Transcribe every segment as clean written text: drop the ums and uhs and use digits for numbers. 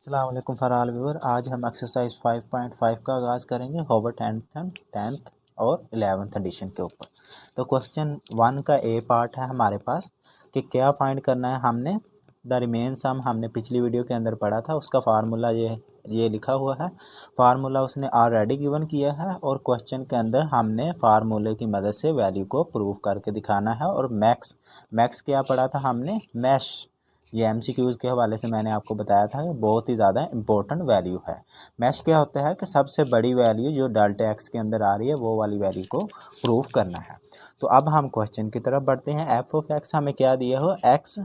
अस्सलाम वालेकुम for all viewer. आज हम एक्सरसाइज 5.5 का आगाज़ करेंगे होवर्ट 10th और 11th एडिशन के ऊपर। तो क्वेश्चन 1 का ए पार्ट है हमारे पास कि क्या फाइंड करना है। हमने द रिमेन सम हमने पिछली वीडियो के अंदर पढ़ा था, उसका फार्मूला ये लिखा हुआ है। फार्मूला उसने ऑलरेडी गिवन किया है और क्वेश्चन के अंदर हमने फार्मूले की मदद से वैल्यू को प्रूव करके दिखाना है। और मैक्स क्या पढ़ा था हमने, मैश। ये MCQs के हवाले से मैंने आपको बताया था कि बहुत ही ज़्यादा इंपॉर्टेंट वैल्यू है। मैश क्या होता है कि सबसे बड़ी वैल्यू जो डेल्टा एक्स के अंदर आ रही है वो वाली वैल्यू को प्रूव करना है। तो अब हम क्वेश्चन की तरफ बढ़ते हैं। एफ ऑफ एक्स हमें क्या दिया हो, एक्स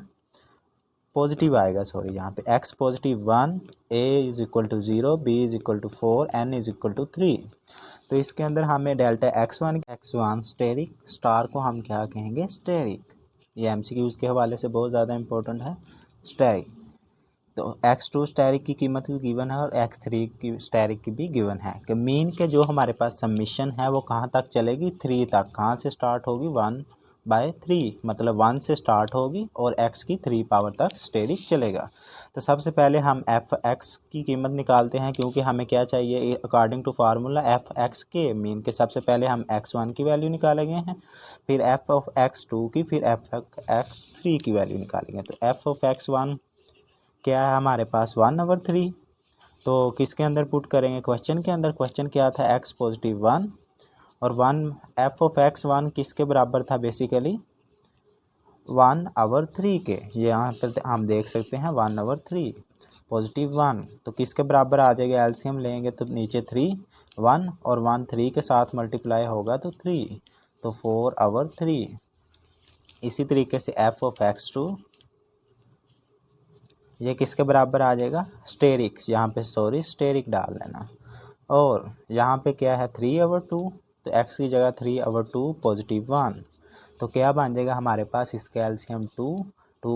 पॉजिटिव आएगा, सॉरी यहाँ पे x positive 1, a is equal to 0, b is equal to 4, n is equal to 3। तो इसके अंदर हमें डेल्टा x1 स्टेरिक, स्टार को हम क्या कहेंगे, स्टेरिक। ये MCQs के हवाले से बहुत ज़्यादा इंपॉर्टेंट है, स्टेरिक। तो x2 स्टेरिक की कीमत भी गिवन है और x3 की स्टेरिक की भी गिवन है कि मीन के जो हमारे पास सबमिशन है वो कहाँ तक चलेगी, 3 तक। कहाँ से स्टार्ट होगी, 1/3, मतलब 1 से स्टार्ट होगी और x की 3 पावर तक स्टेरिक चलेगा। तो सबसे पहले हम एफ एक्स की कीमत निकालते हैं, क्योंकि हमें क्या चाहिए according to formula f x के मीन के। सबसे पहले हम x1 की वैल्यू निकालेंगे हैं, फिर एफ ऑफ x2 की, फिर एफ x3 की वैल्यू निकालेंगे। तो एफ ऑफ x1 क्या है हमारे पास, 1/3। तो किसके अंदर पुट करेंगे, क्वेश्चन के अंदर। क्वेश्चन क्या था, x पॉजिटिव 1 और 1। एफ ऑफ x1 किसके बराबर था, बेसिकली 1/3 के। यहाँ पर हम देख सकते हैं 1/3 पॉजिटिव 1, तो किसके बराबर आ जाएगा, एलसीएम लेंगे तो नीचे 3, 1 और 1 3 के साथ मल्टीप्लाई होगा तो 3, तो 4/3। इसी तरीके से एफ ऑफ x2 ये किसके बराबर आ जाएगा, स्टेरिक, यहाँ पे सॉरी स्टेरिक डाल देना। और यहाँ पे क्या है 3/2, तो x की जगह 3/2 पॉजिटिव 1, तो क्या बन जाएगा हमारे पास, इसका एलसीएम 2,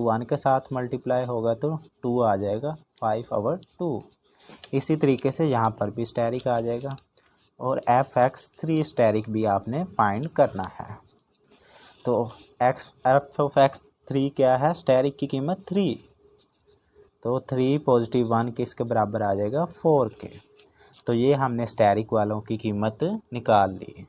1 के साथ मल्टीप्लाई होगा तो 2 आ जाएगा 5/2। इसी तरीके से यहाँ पर भी स्टेरिक आ जाएगा। और f(x3) स्टेरिक भी आपने फाइंड करना है। तो एफ ऑफ x3 क्या है, स्टेरिक की कीमत 3, तो 3 पॉजिटिव 1 किसके बराबर आ जाएगा, 4 के। तो ये हमने स्टेरिक वालों की कीमत निकाल ली।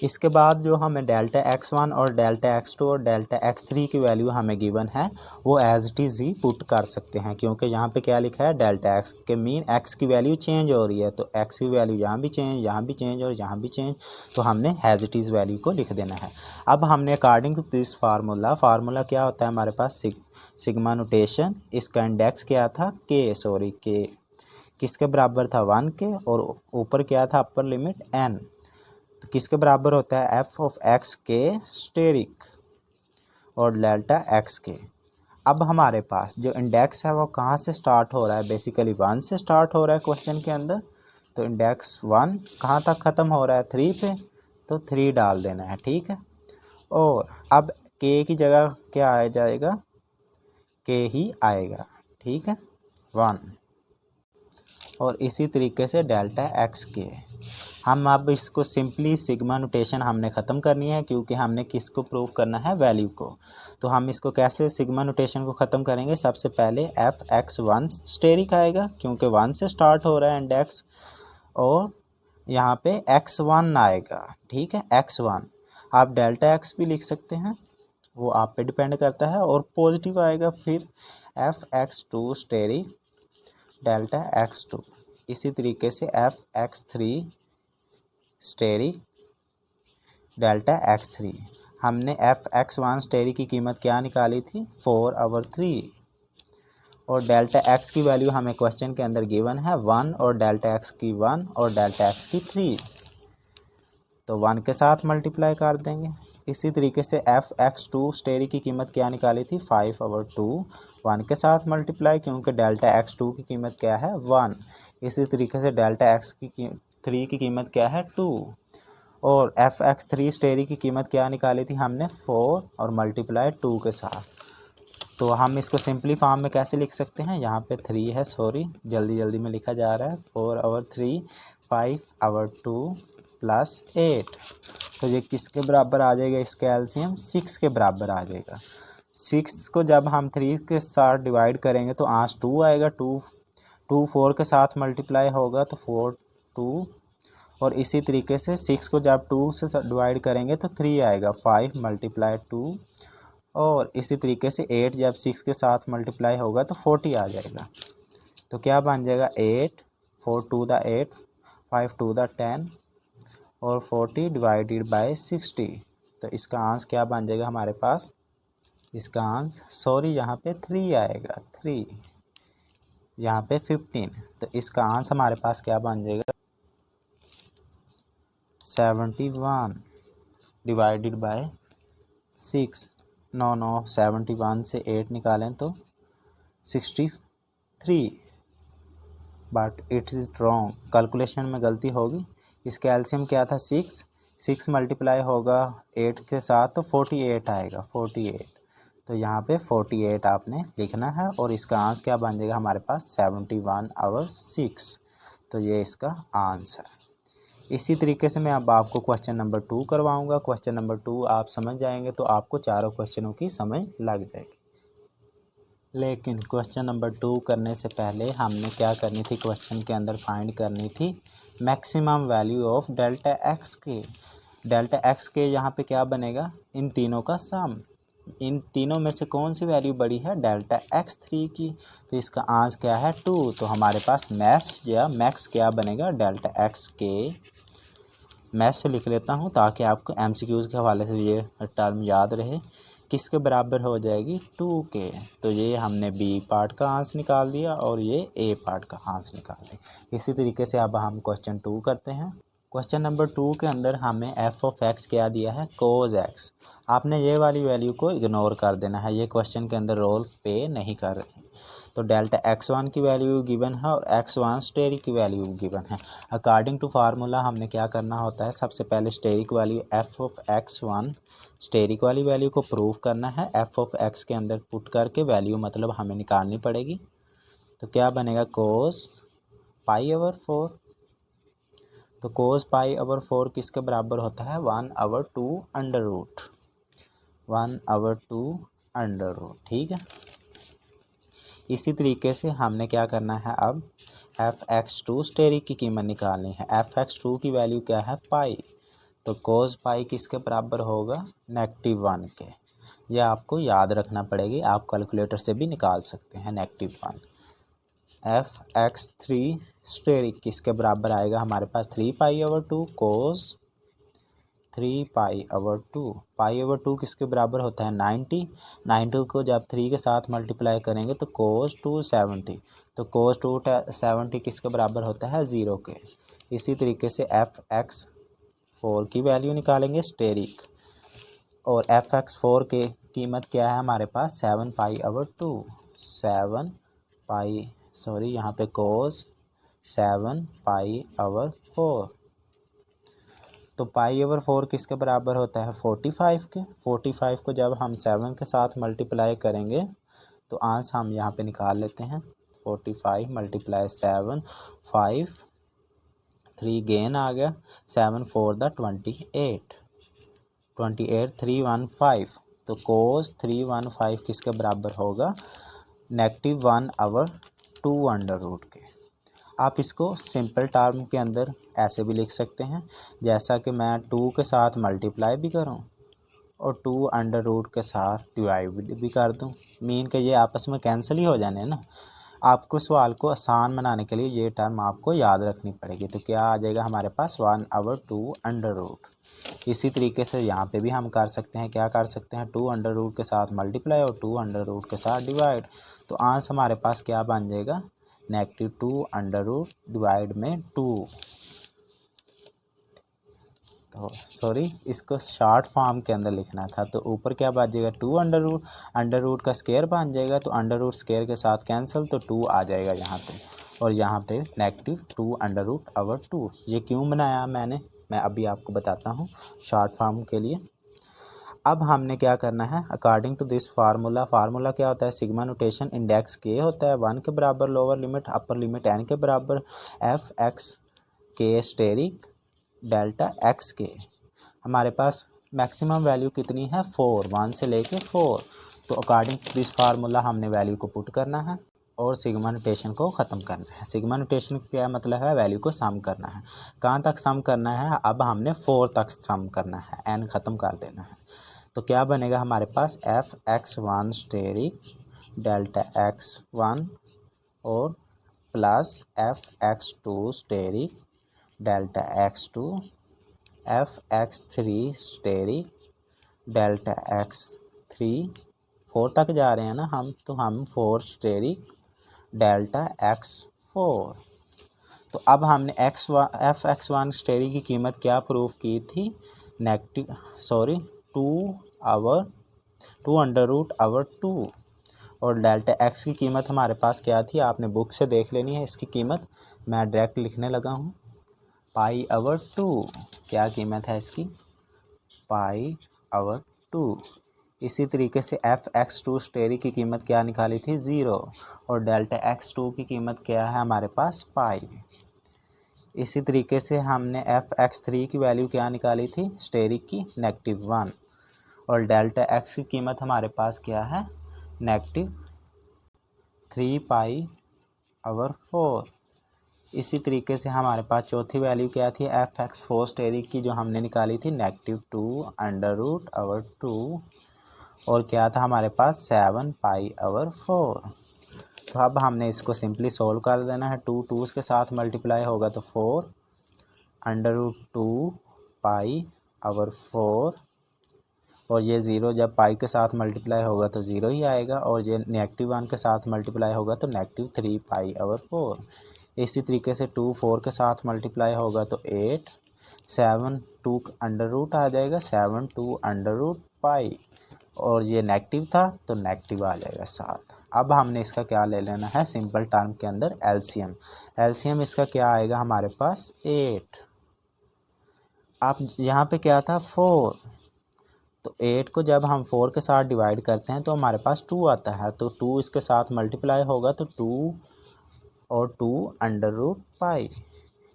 इसके बाद जो हमें डेल्टा x1 और डेल्टा x2 और डेल्टा x3 की वैल्यू हमें गिवन है वो एज इट इज़ ही पुट कर सकते हैं, क्योंकि यहाँ पे क्या लिखा है, डेल्टा x के मीन x की वैल्यू चेंज हो रही है, तो x की वैल्यू यहाँ भी चेंज, यहाँ भी चेंज और यहाँ भी चेंज, तो हमने एज इट इज़ वैल्यू को लिख देना है। अब हमने अकॉर्डिंग टू दिस फार्मूला क्या होता है हमारे पास, सिग्मा नोटेशन। इसका इंडेक्स क्या था, के किसके बराबर था, 1 के, और ऊपर क्या था, अपर लिमिट n, तो किसके बराबर होता है, एफ ऑफ एक्स के स्टेरिक और डेल्टा एक्स के। अब हमारे पास जो इंडेक्स है वो कहाँ से स्टार्ट हो रहा है, बेसिकली 1 से स्टार्ट हो रहा है क्वेश्चन के अंदर। तो इंडेक्स 1 कहाँ तक ख़त्म हो रहा है, 3 पे, तो 3 डाल देना है, ठीक है। और अब के की जगह क्या आ जाएगा, के ही आएगा, ठीक है, 1। और इसी तरीके से डेल्टा एक्स के। हम अब इसको सिंपली सिग्मा नोटेशन हमने ख़त्म करनी है, क्योंकि हमने किसको प्रूव करना है, वैल्यू को। तो हम इसको कैसे सिग्मा नोटेशन को ख़त्म करेंगे, सबसे पहले एफ x1 स्टेरिक आएगा, क्योंकि 1 से स्टार्ट हो रहा है इंडेक्स, और यहाँ पे x1 आएगा, ठीक है, x1। आप डेल्टा एक्स भी लिख सकते हैं, वो आप पे डिपेंड करता है। और पॉजिटिव आएगा फिर F x2 steric delta x2। इसी तरीके से F x3 steric delta x3। हमने एफ x1 स्टेरिक की कीमत क्या निकाली थी, 4/3, और डेल्टा x की वैल्यू हमें क्वेश्चन के अंदर गिवन है 1, और डेल्टा x की 1 और डेल्टा x की 3, तो 1 के साथ मल्टीप्लाई कर देंगे। इसी तरीके से एफ x2 स्टेरिक की कीमत क्या निकाली थी, 5/2, 1 के साथ मल्टीप्लाई, क्योंकि डेल्टा x2 की कीमत क्या है, 1। इसी तरीके से डेल्टा x3 की कीमत क्या है, 2, और एफ x3 स्टेरिक की कीमत क्या निकाली थी हमने, 4 और मल्टीप्लाई 2 के साथ। तो हम इसको सिंपली फॉर्म में कैसे लिख सकते हैं, यहाँ पे 3 है, सॉरी जल्दी में लिखा जा रहा है, 4/3 5/2 प्लस 8, तो ये किसके बराबर आ जाएगा, इसका एलसीएम 6 के बराबर आ जाएगा। 6 को जब हम 3 के साथ डिवाइड करेंगे तो आंस 2 आएगा, 2 2 4 के साथ मल्टीप्लाई होगा तो 4 2, और इसी तरीके से 6 को जब 2 से डिवाइड करेंगे तो 3 आएगा, 5 मल्टीप्लाई 2, और इसी तरीके से 8 जब 6 के साथ मल्टीप्लाई होगा तो 40 आ जाएगा। तो क्या बन जाएगा 8, 4 2 द 8, 5 2 द 10 और 40 डिवाइडेड बाय 60। तो इसका आंसर क्या बन जाएगा हमारे पास, इसका आंसर सॉरी यहाँ पे 3 आएगा, 3 यहाँ पे 15। तो इसका आंसर हमारे पास क्या बन जाएगा 71 डिवाइडेड बाय 6। 71 से 8 निकालें तो 63, but it is wrong, calculation में गलती होगी। इसका एलसीएम क्या था 6 मल्टीप्लाई होगा 8 के साथ तो 48 आएगा, 48। तो यहाँ पे 48 आपने लिखना है, और इसका आंसर क्या बन जाएगा हमारे पास 71/6। तो ये इसका आंसर है। इसी तरीके से मैं अब आपको क्वेश्चन नंबर 2 करवाऊँगा। क्वेश्चन नंबर 2 आप समझ जाएंगे तो आपको चारों क्वेश्चनों की समझ लग जाएगी। लेकिन क्वेश्चन नंबर 2 करने से पहले हमने क्या करनी थी, क्वेश्चन के अंदर फाइंड करनी थी maximum value of delta x के। डेल्टा एक्स के यहाँ पे क्या बनेगा, इन तीनों का सम। इन तीनों में से कौन सी वैल्यू बड़ी है, डेल्टा एक्स 3 की। तो इसका आंसर क्या है 2। तो हमारे पास मैक्स क्या बनेगा, डेल्टा एक्स के मैथ से लिख लेता हूँ ताकि आपको एमसीक्यूज़ के हवाले से ये टर्म याद रहे। किसके बराबर हो जाएगी 2 के। तो ये हमने बी पार्ट का आंसर निकाल दिया और ये ए पार्ट का आंसर निकाल दिया। इसी तरीके से अब हम क्वेश्चन 2 करते हैं। क्वेश्चन नंबर 2 के अंदर हमें एफ ऑफ एक्स क्या दिया है, कोज एक्स। आपने ये वाली वैल्यू को इग्नोर कर देना है, ये क्वेश्चन के अंदर रोल पे नहीं कर रही। तो डेल्टा x1 की वैल्यू गिवन है और x1 स्टेरिक की वैल्यू गिवन है। अकॉर्डिंग टू फार्मूला हमने क्या करना होता है, सबसे पहले asterisk value f of x1 asterisk वाली वैल्यू को प्रूव करना है। f ऑफ x के अंदर पुट करके वैल्यू मतलब हमें निकालनी पड़ेगी। तो क्या बनेगा कोस पाई/4। तो कोस पाई/4 किसके बराबर होता है 1/2 अंडर रूट, 1/2 अंडर रूट। ठीक है। इसी तरीके से हमने क्या करना है, अब f(x2) स्टेरिक की कीमत निकालनी है। f(x2) की वैल्यू क्या है पाई। तो कोस पाई किसके बराबर होगा -1 के। यह आपको याद रखना पड़ेगी, आप कैलकुलेटर से भी निकाल सकते हैं -1। f(x3) स्टेरिक किसके बराबर आएगा हमारे पास 3 पाई/2 कोस 3 पाई/2। पाई/2 किसके बराबर होता है 90 को जब 3 के साथ मल्टीप्लाई करेंगे तो कोस 270। तो कोस 270 किसके बराबर होता है 0 के। इसी तरीके से f(x4) की वैल्यू निकालेंगे स्टेरिक, और f(x4) के कीमत क्या है हमारे पास 7 पाई/2, 7 पाई यहाँ पे कोस 7 पाई/4। तो पाई/4 किसके बराबर होता है 45 के। 45 को जब हम 7 के साथ मल्टीप्लाई करेंगे तो आंसर हम यहाँ पे निकाल लेते हैं 45 मल्टीप्लाई 7, 5 3 गेन आ गया, 7 4 द 28, 315। तो कोस 315 किसके बराबर होगा -1/2 अंडर रूट के। आप इसको सिंपल टर्म के अंदर ऐसे भी लिख सकते हैं, जैसा कि मैं 2 के साथ मल्टीप्लाई भी करूं और 2 अंडर रूट के साथ डिवाइड भी कर दूं। मीन के ये आपस में कैंसिल ही हो जाने ना। आपको सवाल को आसान बनाने के लिए ये टर्म आपको याद रखनी पड़ेगी। तो क्या आ जाएगा हमारे पास 1/2 अंडर रूट। इसी तरीके से यहाँ पे भी हम कर सकते हैं, क्या कर सकते हैं 2 अंडर रूट के साथ मल्टीप्लाई और 2 अंडर रूट के साथ डिवाइड। तो आंसर हमारे पास क्या बन जाएगा -2 अंडर रूट डिवाइड में 2। तो सॉरी, इसको शॉर्ट फॉर्म के अंदर लिखना था। तो ऊपर क्या बच जाएगा 2 अंडर रूट का स्क्वायर बन जाएगा। तो अंडर रूट स्क्वायर के साथ कैंसिल, तो 2 आ जाएगा यहाँ पे, और यहाँ पे -2 अंडर रूट ओवर 2। ये क्यों बनाया मैं अभी आपको बताता हूँ शॉर्ट फॉर्म के लिए। अब हमने क्या करना है, अकॉर्डिंग टू दिस फार्मूला क्या होता है, सिग्मा नोटेशन इंडेक्स के होता है 1 के बराबर lower limit upper limit n के बराबर f(x) के स्टेरिक डेल्टा x के। हमारे पास मैक्सिमम वैल्यू कितनी है 4, 1 से लेके 4। तो अकॉर्डिंग टू दिस फार्मूला हमने वैल्यू को पुट करना है। और सिग्मा नोटेशन को ख़त्म करना है। सिग्मा नोटेशन का क्या मतलब है, वैल्यू को सम करना है। कहाँ तक सम करना है, अब हमने 4 तक सम करना है, n ख़त्म कर देना है। तो क्या बनेगा हमारे पास f(x1) स्टेरिक डेल्टा x1 और plus f(x2) asterisk delta x2 f(x3) asterisk delta x3 4 तक जा रहे हैं ना हम, तो हम 4 स्टेरिक डेल्टा x4। तो अब हमने f(x1) स्टेरिक की कीमत क्या प्रूफ की थी, टू अंडर रूट आवर 2। और डेल्टा x की कीमत हमारे पास क्या थी, आपने बुक से देख लेनी है इसकी कीमत, मैं डायरेक्ट लिखने लगा हूँ, π/2। क्या कीमत है इसकी, π/2। इसी तरीके से f(x2) स्टेरिक की कीमत क्या निकाली थी, 0। और डेल्टा x2 की कीमत क्या है हमारे पास, पाई। इसी तरीके से हमने f(x3) की वैल्यू क्या निकाली थी, स्टेरिक की, -1। और डेल्टा x की कीमत हमारे पास क्या है, -3π/4। इसी तरीके से हमारे पास चौथी वैल्यू क्या थी, f(x4) स्टेरिक की, जो हमने निकाली थी, -2√2। और क्या था हमारे पास, 7π/4। तो अब हमने इसको सिंपली सोल्व कर देना है। 2 के साथ मल्टीप्लाई होगा तो 4√2π/4। और ये 0 जब पाई के साथ मल्टीप्लाई होगा तो 0 ही आएगा, और ये -1 के साथ मल्टीप्लाई होगा तो -3π/4। इसी तरीके से 2 4 के साथ मल्टीप्लाई होगा तो 8, 7 2 अंडर रूट आ जाएगा, 7 2 √π। और ये नेगेटिव था तो नेगेटिव आ जाएगा 7। अब हमने इसका क्या ले लेना है, सिंपल टर्म के अंदर एलसीएम। एलसीएम इसका क्या आएगा हमारे पास, 8। अब यहाँ पे क्या था, 4। तो 8 को जब हम 4 के साथ डिवाइड करते हैं तो हमारे पास 2 आता है, तो 2 इसके साथ मल्टीप्लाई होगा तो 2 और 2 √π।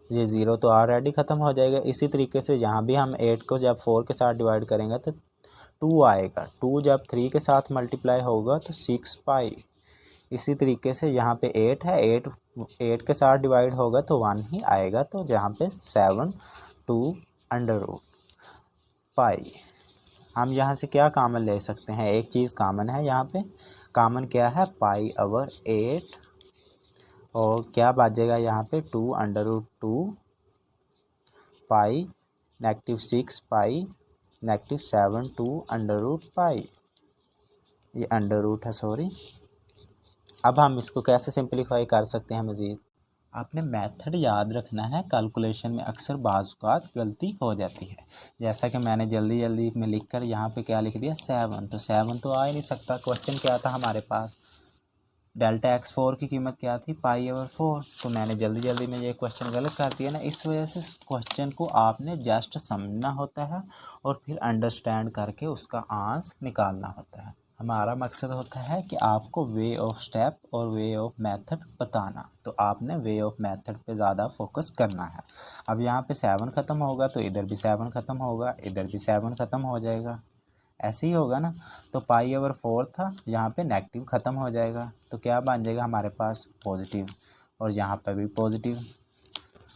ये 0 तो ऑलरेडी ख़त्म हो जाएगा। इसी तरीके से यहाँ भी हम 8 को जब 4 के साथ डिवाइड करेंगे तो 2 आएगा, 2 जब 3 के साथ मल्टीप्लाई होगा तो 6π। इसी तरीके से यहाँ पे 8 है, 8 के साथ डिवाइड होगा तो 1 ही आएगा, तो यहाँ पे 7 2 √π। हम यहाँ से क्या कॉमन ले सकते हैं, एक चीज़ कॉमन है यहाँ पे, कॉमन क्या है, π/8। और क्या बचेगा यहाँ पे, 2 √2 π, -6π, -7 2 √π। ये अंडर रूट है, सॉरी। अब हम इसको कैसे सिंपलीफाई कर सकते हैं मज़ीद, आपने मेथड याद रखना है। कैलकुलेशन में अक्सर बाज़ औक़ात गलती हो जाती है, जैसा कि मैंने जल्दी में लिखकर यहाँ पे क्या लिख दिया, 7। तो 7 तो आ ही नहीं सकता। क्वेश्चन क्या था हमारे पास, डेल्टा x4 की कीमत क्या थी, π/4। तो मैंने जल्दी में ये क्वेश्चन गलत कर दिया ना। इस वजह से क्वेश्चन को आपने जस्ट समझना होता है और फिर अंडरस्टैंड करके उसका आंसर निकालना होता है। हमारा मकसद होता है कि आपको वे ऑफ स्टेप और वे ऑफ मेथड बताना, तो आपने वे ऑफ मेथड पे ज़्यादा फोकस करना है। अब यहाँ पे 7 ख़त्म होगा तो इधर भी 7 ख़त्म होगा, इधर भी 7 ख़त्म हो जाएगा, ऐसे ही होगा ना। तो π/4 था, यहाँ पे नेगेटिव ख़त्म हो जाएगा, तो क्या बन जाएगा हमारे पास, पॉजिटिव। और यहाँ पर भी पॉजिटिव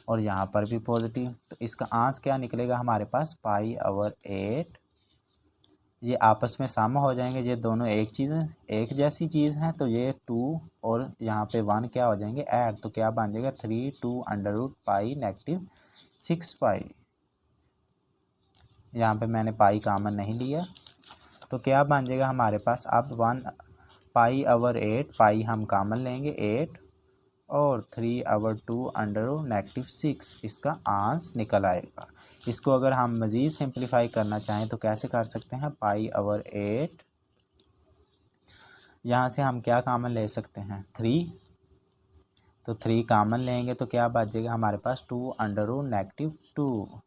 और यहाँ पर भी पॉजिटिव। तो इसका आंसर क्या निकलेगा हमारे पास, π/8। ये आपस में सामा हो जाएंगे, ये दोनों एक जैसी चीज़ हैं, तो ये 2 और यहाँ पे 1 क्या हो जाएंगे, ऐड। तो क्या बन जाएगा, 3 2 √π -6π। यहाँ पे मैंने पाई कॉमन नहीं लिया, तो क्या बन जाएगा हमारे पास, अब 1 π/8, पाई हम कॉमन लेंगे 8, और 3/2 √-6, इसका आंसर निकल आएगा। इसको अगर हम मज़ीद सिंप्लीफाई करना चाहें तो कैसे कर सकते हैं, π/8, यहाँ से हम क्या कॉमन ले सकते हैं, 3। तो 3 कॉमन लेंगे तो क्या बचेगा हमारे पास, 2 √-2।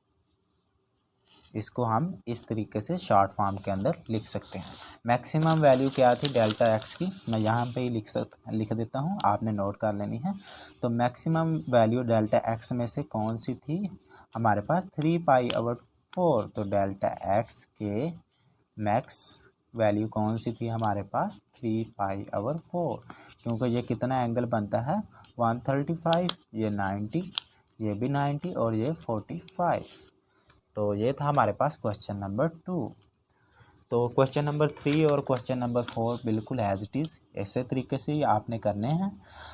इसको हम इस तरीके से शॉर्ट फॉर्म के अंदर लिख सकते हैं। मैक्सिमम वैल्यू क्या थी डेल्टा x की, मैं यहाँ पे ही लिख देता हूँ, आपने नोट कर लेनी है। तो मैक्सिमम वैल्यू डेल्टा x में से कौन सी थी हमारे पास, 3π/4। तो डेल्टा x के मैक्स वैल्यू कौन सी थी हमारे पास 3π/4, क्योंकि ये कितना एंगल बनता है 135, ये 90, ये भी 90 और ये 45। तो ये था हमारे पास क्वेश्चन नंबर 2। तो क्वेश्चन नंबर 3 और क्वेश्चन नंबर 4 बिल्कुल एज इट इज़ ऐसे तरीके से ही आपने करने हैं।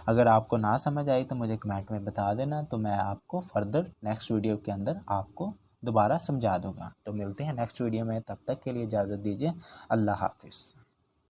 अगर आपको ना समझ आई तो मुझे कमेंट में बता देना, तो मैं आपको फर्दर नेक्स्ट वीडियो के अंदर आपको दोबारा समझा दूंगा। तो मिलते हैं नेक्स्ट वीडियो में, तब तक के लिए इजाज़त दीजिए। अल्लाह हाफिज़।